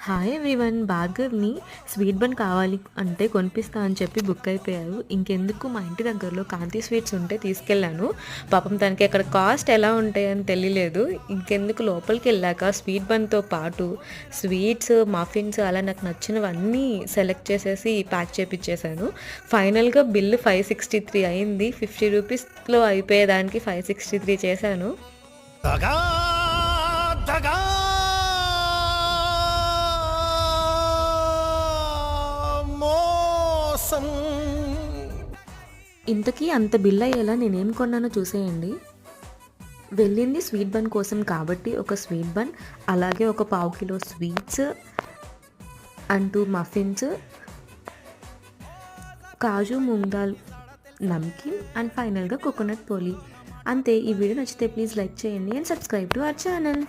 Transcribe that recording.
Hi everyone, భార్గవ్‌ని sweet bun కావాలి అంటే కొనిపిస్తా అని చెప్పి బుక్ అయిపోయారు. ఇంకెందుకు మా ఇంటి దగ్గరలో కాంతి స్వీట్స్ ఉంటే తీసుకెళ్ళాను. పాపం తనకి అక్కడ కాస్ట్ ఎలా ఉంటాయని తెలియలేదు. ఇంకెందుకు లోపలికెళ్ళాక స్వీట్ బన్‌తో పాటు స్వీట్స్, మఫిన్స్ అలా నాకు నచ్చినవన్నీ సెలెక్ట్ చేసేసి ప్యాక్ చేపిచ్చేసాను. ఫైనల్‌గా బిల్ 563 అయింది. 50 రూపీస్‌లో అయిపోయేదానికి 563 చేశాను. దగా దగా మోసం. ఇంతకీ అంత బిల్ అయ్యేలా నేనేం కొన్నానో చూసేయండి. వెళ్ళింది స్వీట్ బన్ కోసం కాబట్టి ఒక స్వీట్ బన్, అలాగే ఒక పావు kilo sweets and 2 muffins, kaju moong dal namkeen and ఫైనల్గా కోకోనట్ పోలి. అంతే. ఈ వీడియో నచ్చితే ప్లీజ్ లైక్ చేయండి and subscribe to our channel.